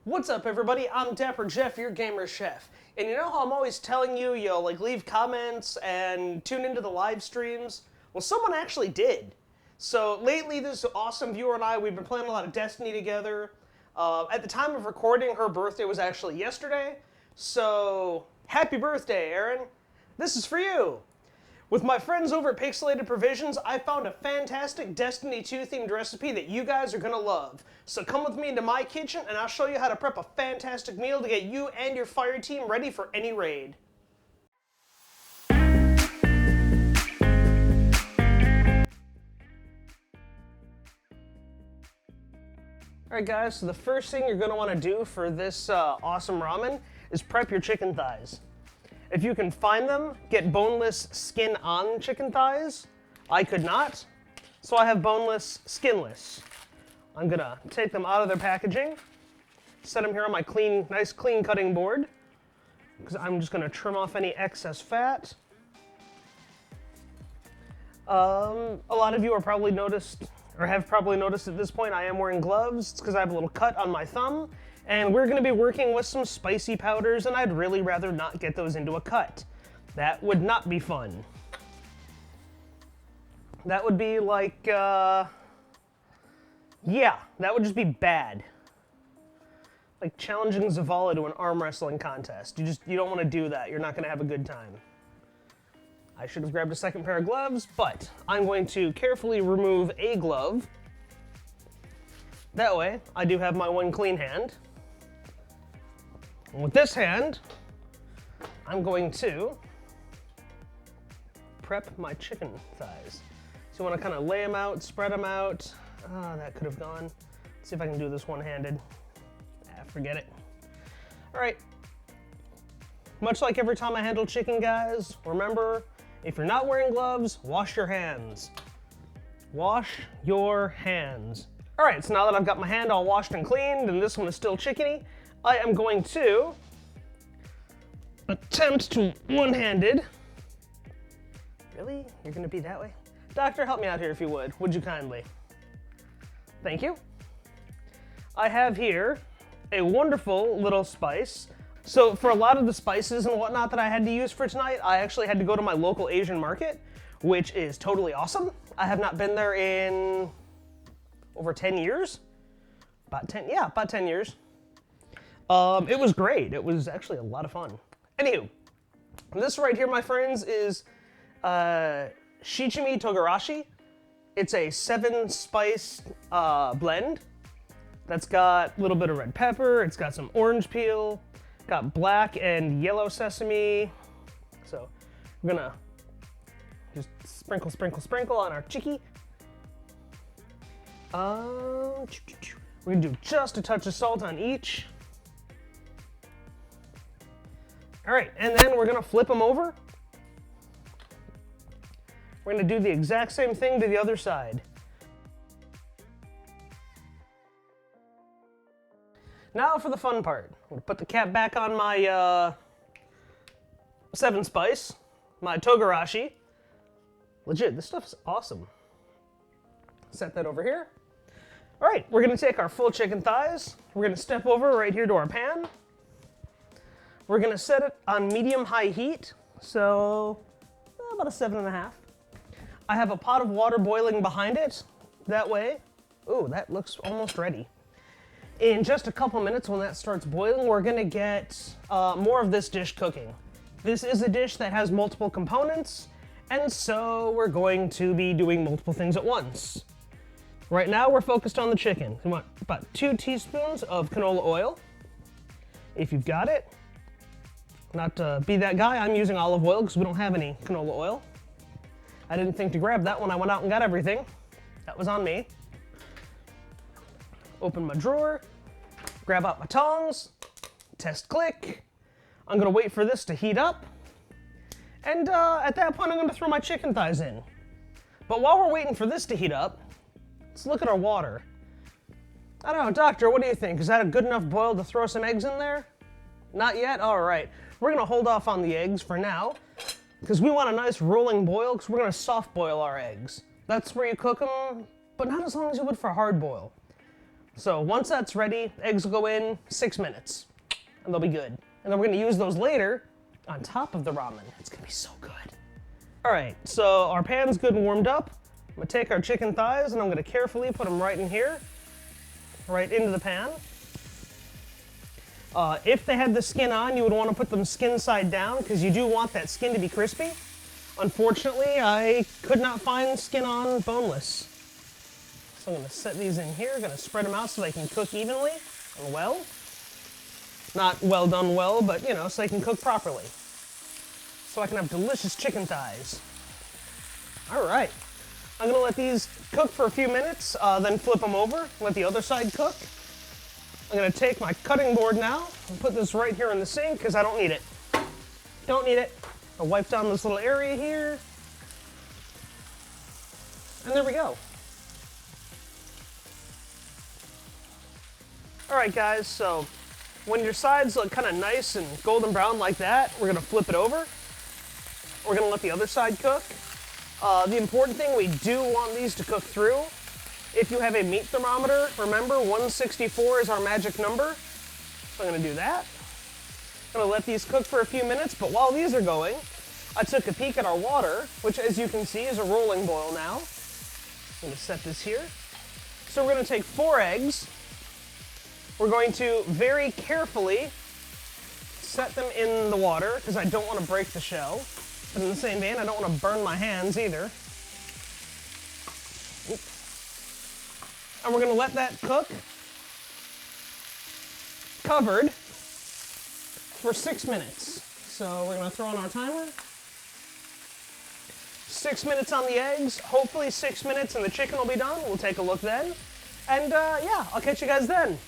What's up, everybody? I'm Dapper Jeff, your gamer chef. And you know how I'm always telling you, leave comments and tune into the live streams? Well, someone actually did. So lately, this awesome viewer and I, we've been playing a lot of Destiny together. At the time of recording, her birthday was actually yesterday. So, happy birthday, Erin. This is for you. With my friends over at Pixelated Provisions, I found a fantastic Destiny 2 themed recipe that you guys are gonna love. So come with me into my kitchen and I'll show you how to prep a fantastic meal to get you and your fire team ready for any raid. Alright guys, so the first thing you're gonna wanna do for this awesome ramen is prep your chicken thighs. If you can find them, get boneless skin-on chicken thighs. I could not, so I have boneless, skinless. I'm gonna take them out of their packaging, set them here on my nice clean cutting board, because I'm just gonna trim off any excess fat. A lot of you are probably noticed, or have probably noticed at this point, I am wearing gloves. It's because I have a little cut on my thumb. And we're going to be working with some spicy powders, and I'd really rather not get those into a cut. That would not be fun. That would be like, yeah, that would just be bad. Like challenging Zavala to an arm wrestling contest. You don't want to do that. You're not going to have a good time. I should have grabbed a second pair of gloves, but I'm going to carefully remove a glove. That way, I do have my one clean hand. And with this hand, I'm going to prep my chicken thighs. So you want to kind of lay them out, spread them out. That could have gone. Let's see if I can do this one-handed. Forget it. All right. Much like every time I handle chicken, guys, remember, if you're not wearing gloves, wash your hands. Wash your hands. All right, so now that I've got my hand all washed and cleaned, and this one is still chickeny, I am going to attempt to one-handed. Really? You're gonna be that way? Doctor, help me out here if you would you kindly? Thank you. I have here a wonderful little spice. So for a lot of the spices and whatnot that I had to use for tonight, I actually had to go to my local Asian market, which is totally awesome. I have not been there in over 10 years. About 10 years. It was great. It was actually a lot of fun. Anywho, this right here, my friends, is shichimi togarashi. It's a 7-spice blend that's got a little bit of red pepper. It's got some orange peel, got black and yellow sesame. So we're gonna just sprinkle, sprinkle, sprinkle on our chiki. We're gonna do just a touch of salt on each. All right, and then we're gonna flip them over. We're gonna do the exact same thing to the other side. Now for the fun part. I'm gonna put the cap back on my 7-spice, my togarashi. Legit, this stuff's awesome. Set that over here. All right, we're gonna take our full chicken thighs. We're gonna step over right here to our pan. We're gonna set it on medium-high heat, so about a 7.5. I have a pot of water boiling behind it. That way, ooh, that looks almost ready. In just a couple minutes when that starts boiling, we're gonna get more of this dish cooking. This is a dish that has multiple components, and so we're going to be doing multiple things at once. Right now, we're focused on the chicken. We want about 2 teaspoons of canola oil, if you've got it. Not to be that guy, I'm using olive oil because we don't have any canola oil. I didn't think to grab that when I went out and got everything. That was on me. Open my drawer, grab out my tongs, test click. I'm gonna wait for this to heat up. And at that point, I'm gonna throw my chicken thighs in. But while we're waiting for this to heat up, let's look at our water. I don't know, doctor, what do you think? Is that a good enough boil to throw some eggs in there? Not yet? All right. We're gonna hold off on the eggs for now because we want a nice rolling boil because we're gonna soft boil our eggs. That's where you cook them, but not as long as you would for hard boil. So once that's ready, eggs will go in 6 minutes, and they'll be good. And then we're gonna use those later on top of the ramen. It's gonna be so good. All right, so our pan's good and warmed up. I'm gonna take our chicken thighs and I'm gonna carefully put them right in here, right into the pan. If they had the skin on, you would want to put them skin side down because you do want that skin to be crispy. Unfortunately, I could not find skin on boneless. So I'm going to set these in here, going to spread them out so they can cook evenly and well. Not well done well, but you know, so they can cook properly. So I can have delicious chicken thighs. All right, I'm going to let these cook for a few minutes, then flip them over, let the other side cook. I'm gonna take my cutting board now and put this right here in the sink because I don't need it. Don't need it. I'll wipe down this little area here. And there we go. All right, guys, so when your sides look kind of nice and golden brown like that, we're gonna flip it over. We're gonna let the other side cook. The important thing, we do want these to cook through. If you have a meat thermometer, remember 164 is our magic number. So I'm gonna do that. I'm gonna let these cook for a few minutes, but while these are going, I took a peek at our water, which as you can see is a rolling boil now. I'm gonna set this here. So we're gonna take 4 eggs. We're going to very carefully set them in the water because I don't want to break the shell. But in the same vein, I don't want to burn my hands either. And we're gonna let that cook, covered, for 6 minutes. So we're gonna throw on our timer. 6 minutes on the eggs, hopefully 6 minutes and the chicken will be done. We'll take a look then. And yeah, I'll catch you guys then.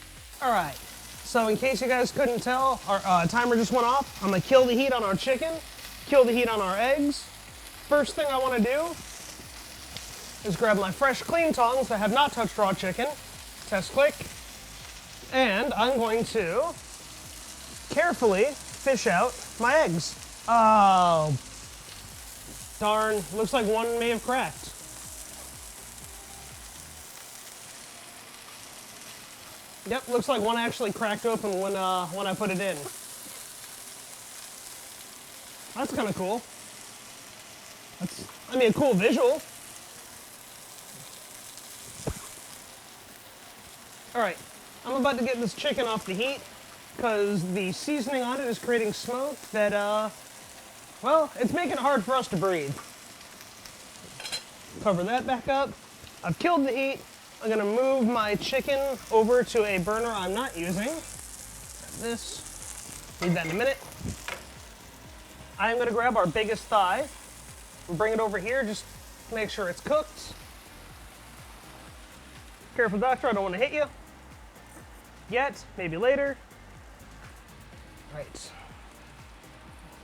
All right, so in case you guys couldn't tell, our timer just went off. I'm gonna kill the heat on our chicken, kill the heat on our eggs. First thing I wanna do is grab my fresh, clean tongs that have not touched raw chicken. Test quick. And I'm going to carefully fish out my eggs. Oh, darn. Looks like one may have cracked. Yep, looks like one actually cracked open when I put it in. That's kind of cool. That's, I mean, a cool visual. All right, I'm about to get this chicken off the heat because the seasoning on it is creating smoke that, well, it's making it hard for us to breathe. Cover that back up. I've killed the heat. I'm gonna move my chicken over to a burner I'm not using. This, need that in a minute. I'm gonna grab our biggest thigh and bring it over here, just to make sure it's cooked. Careful, doctor, I don't wanna hit you. Yet, maybe later. Right.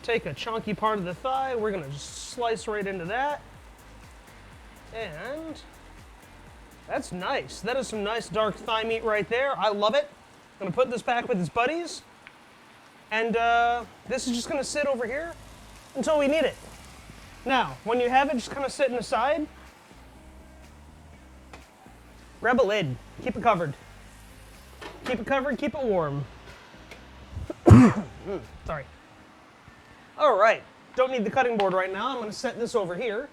Take a chunky part of the thigh, we're gonna just slice right into that. And that's nice. That is some nice dark thigh meat right there. I love it. I'm gonna put this back with its buddies. And this is just gonna sit over here until we need it. Now, when you have it just kind of sitting aside, grab a lid, keep it covered. Keep it covered, keep it warm. Sorry. All right, don't need the cutting board right now. I'm gonna set this over here.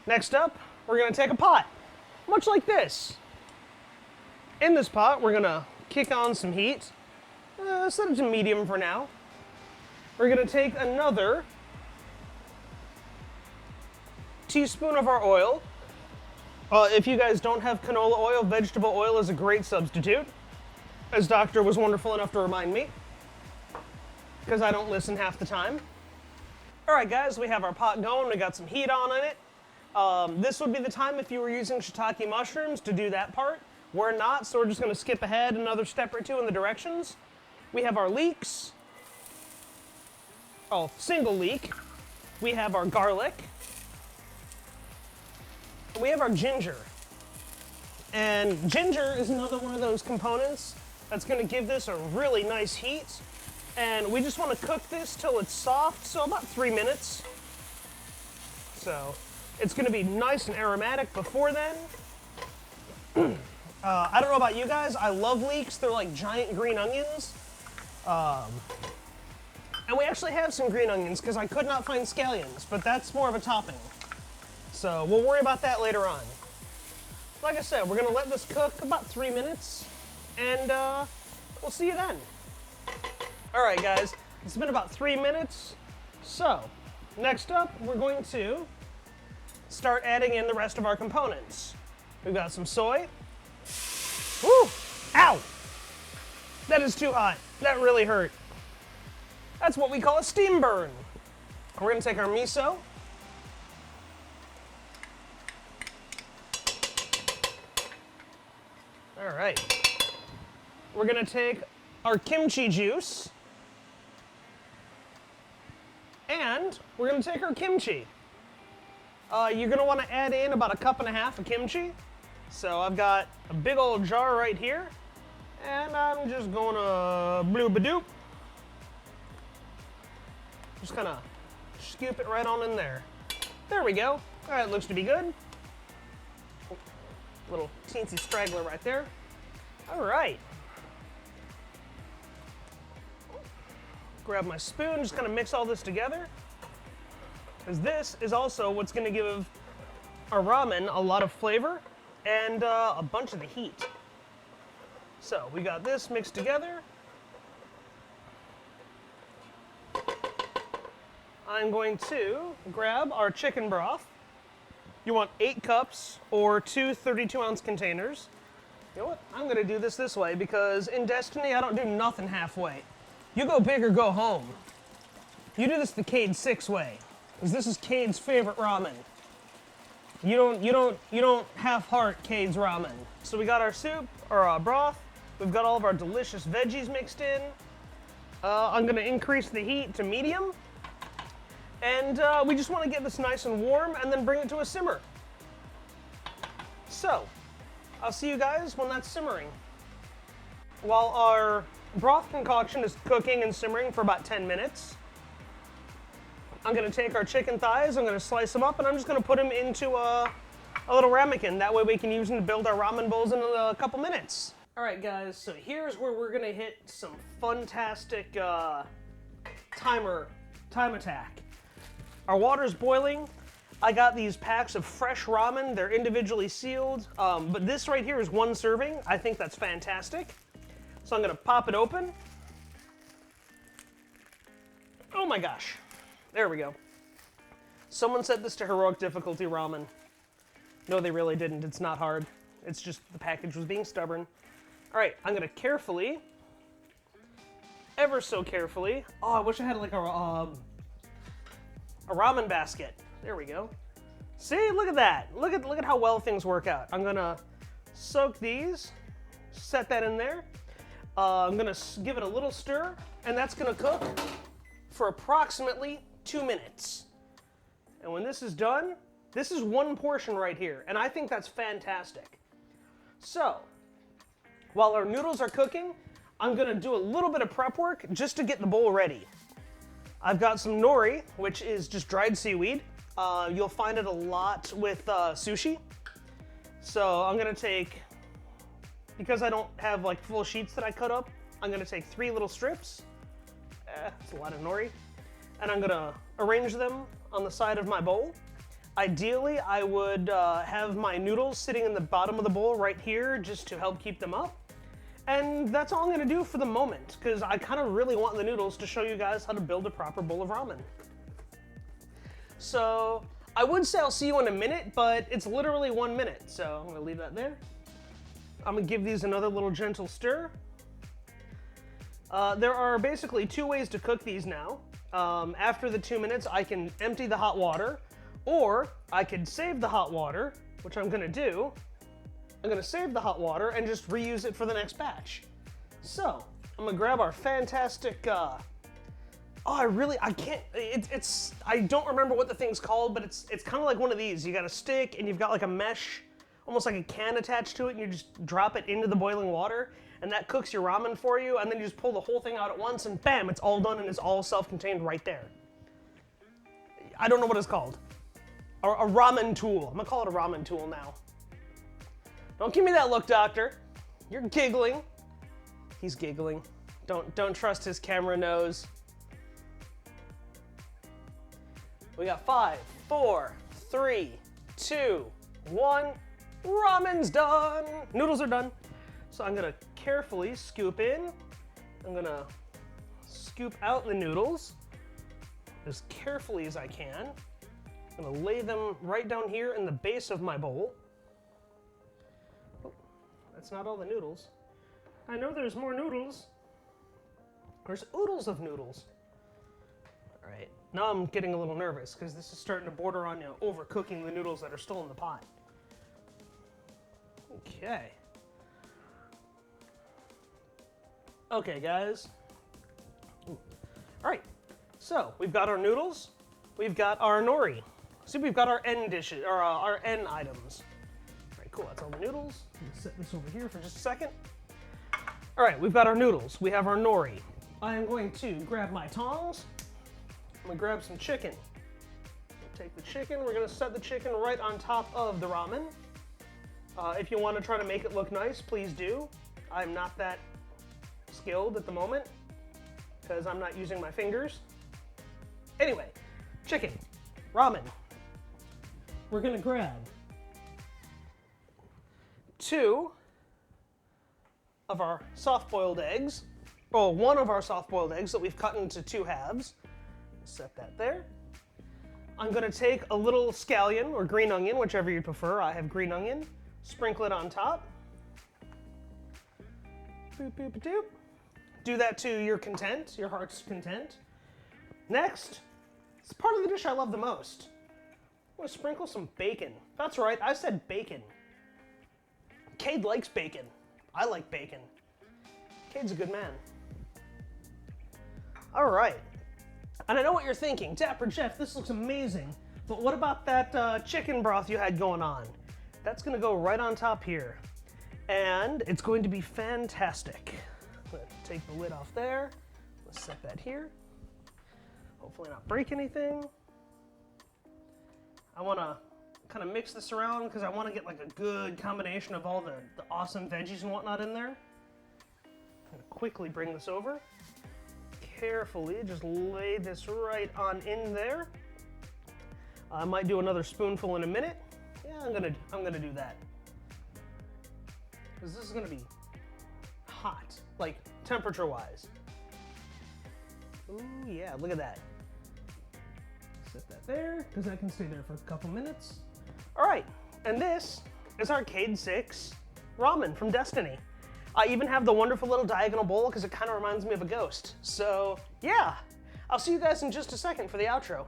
Next up, we're gonna take a pot, much like this. In this pot, we're gonna kick on some heat. Set it to medium for now. We're gonna take another teaspoon of our oil. If you guys don't have canola oil, vegetable oil is a great substitute, as Doctor was wonderful enough to remind me, because I don't listen half the time. All right, guys, we have our pot going. We got some heat on in it. This would be the time if you were using shiitake mushrooms to do that part. We're not, so we're just gonna skip ahead another step or two in the directions. We have our leeks. Oh, single leek. We have our garlic. We have our ginger. And ginger is another one of those components that's gonna give this a really nice heat. And we just wanna cook this till it's soft, so about 3 minutes. So it's gonna be nice and aromatic before then. I don't know about you guys, I love leeks. They're like giant green onions. And we actually have some green onions because I could not find scallions, but that's more of a topping. So we'll worry about that later on. Like I said, we're gonna let this cook about 3 minutes, and we'll see you then. All right, guys, it's been about 3 minutes. So next up, we're going to start adding in the rest of our components. We've got some soy. Woo! Ow! That is too hot. That really hurt. That's what we call a steam burn. We're gonna take our miso. All right. We're gonna take our kimchi juice. And we're gonna take our kimchi. You're gonna wanna add in about 1.5 cups of kimchi. So I've got a big old jar right here. And I'm just gonna bloop-a-doop. Just kind of scoop it right on in there. There we go. All right, looks to be good. Little teensy straggler right there. All right. Grab my spoon, just kind of mix all this together. Because this is also what's going to give our ramen a lot of flavor and a bunch of the heat. So we got this mixed together. I'm going to grab our chicken broth. You want 8 cups or 2 32-ounce containers. You know what? I'm going to do this way because in Destiny, I don't do nothing halfway. You go big or go home. You do this the Cade 6 way, because this is Cade's favorite ramen. You don't half-heart Cade's ramen. So we got our soup, or our broth. We've got all of our delicious veggies mixed in. I'm going to increase the heat to medium. And we just want to get this nice and warm and then bring it to a simmer. So, I'll see you guys when that's simmering. While our broth concoction is cooking and simmering for about 10 minutes, I'm going to take our chicken thighs, I'm going to slice them up, and I'm just going to put them into a little ramekin. That way we can use them to build our ramen bowls in a couple minutes. All right, guys, so here's where we're going to hit some fantastic time attack. Our water's boiling. I got these packs of fresh ramen. They're individually sealed, but this right here is 1 serving. I think that's fantastic. So I'm gonna pop it open. Oh my gosh. There we go. Someone set this to heroic difficulty ramen. No, they really didn't. It's not hard. It's just the package was being stubborn. All right, I'm gonna carefully, ever so carefully. Oh, I wish I had like a ramen basket. There we go. See, look at that. Look at how well things work out. I'm gonna soak these, set that in there. I'm gonna give it a little stir, and that's gonna cook for approximately 2 minutes. And when this is done, this is 1 portion right here, and I think that's fantastic. So, while our noodles are cooking, I'm gonna do a little bit of prep work just to get the bowl ready. I've got some nori, which is just dried seaweed. You'll find it a lot with sushi. So I'm gonna take, because I don't have like full sheets that I cut up, I'm gonna take 3 little strips. That's a lot of nori. And I'm gonna arrange them on the side of my bowl. Ideally, I would have my noodles sitting in the bottom of the bowl right here just to help keep them up. And that's all I'm gonna do for the moment, because I kind of really want the noodles to show you guys how to build a proper bowl of ramen. So, I would say I'll see you in a minute, but it's literally 1 minute, so I'm gonna leave that there. I'm gonna give these another little gentle stir. There are basically 2 ways to cook these now. After the 2 minutes, I can empty the hot water, or I could save the hot water, which I'm gonna do. I'm gonna save the hot water and just reuse it for the next batch. So, I'm gonna grab our fantastic, I don't remember what the thing's called, but it's kind of like one of these. You got a stick and you've got like a mesh, almost like a can attached to it, and you just drop it into the boiling water, and that cooks your ramen for you, and then you just pull the whole thing out at once, and bam, it's all done and it's all self-contained right there. I don't know what it's called. A ramen tool. I'm gonna call it a ramen tool now. Don't give me that look, doctor. You're giggling. He's giggling. Don't trust his camera nose. We got 5, 4, 3, 2, 1. Ramen's done. Noodles are done. So I'm gonna carefully scoop in. I'm gonna scoop out the noodles as carefully as I can. I'm gonna lay them right down here in the base of my bowl. Oh, that's not all the noodles. I know there's more noodles. There's oodles of noodles. All right, now I'm getting a little nervous because this is starting to border on overcooking the noodles that are still in the pot. Okay. Okay, guys. Ooh. All right, so we've got our noodles. We've got our nori. See, we've got our end dishes, or our end items. All right, cool, that's all the noodles. I'm gonna set this over here for just a second. All right, we've got our noodles. We have our nori. I am going to grab my tongs. I'm gonna grab some chicken. Take the chicken, we're gonna set the chicken right on top of the ramen. If you want to try to make it look nice, please do. I'm not that skilled at the moment because I'm not using my fingers. Anyway, chicken, ramen. We're gonna grab 2 of our soft-boiled eggs, or 1 of our soft-boiled eggs that we've cut into 2 halves. Set that there. I'm gonna take a little scallion or green onion, whichever you prefer. I have green onion. Sprinkle it on top. Boop, boop, doop. Do that to your content, your heart's content. Next, it's part of the dish I love the most. I'm gonna sprinkle some bacon. That's right, I said bacon. Cade likes bacon. I like bacon. Cade's a good man. All right, and I know what you're thinking. Dapper Jeff, this looks amazing, but what about that chicken broth you had going on? That's gonna go right on top here. And it's going to be fantastic. Let's take the lid off there. Let's set that here. Hopefully not break anything. I wanna kind of mix this around because I wanna get like a good combination of all the awesome veggies and whatnot in there. I'm gonna quickly bring this over. Carefully, just lay this right on in there. I might do another spoonful in a minute. Yeah, I'm gonna do that. Because this is gonna be hot, like temperature-wise. Ooh, yeah, look at that. Set that there, because that can stay there for a couple minutes. All right, and this is our Cade 6 ramen from Destiny. I even have the wonderful little diagonal bowl because it kind of reminds me of a ghost. So, yeah, I'll see you guys in just a second for the outro.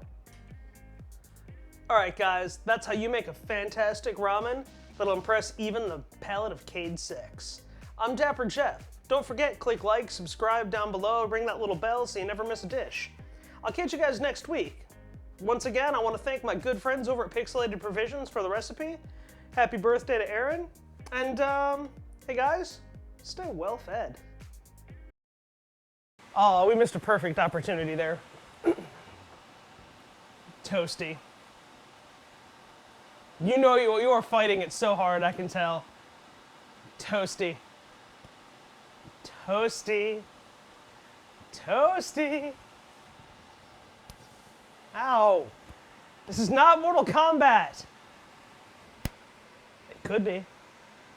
All right, guys, that's how you make a fantastic ramen that'll impress even the palate of Cade 6. I'm Dapper Jeff. Don't forget, click like, subscribe down below, ring that little bell so you never miss a dish. I'll catch you guys next week. Once again, I want to thank my good friends over at Pixelated Provisions for the recipe. Happy birthday to Erin. And, hey guys, stay well fed. Oh, we missed a perfect opportunity there. Toasty. You know you are fighting it so hard, I can tell. Toasty. Toasty. Toasty. Ow. This is not Mortal Kombat. It could be.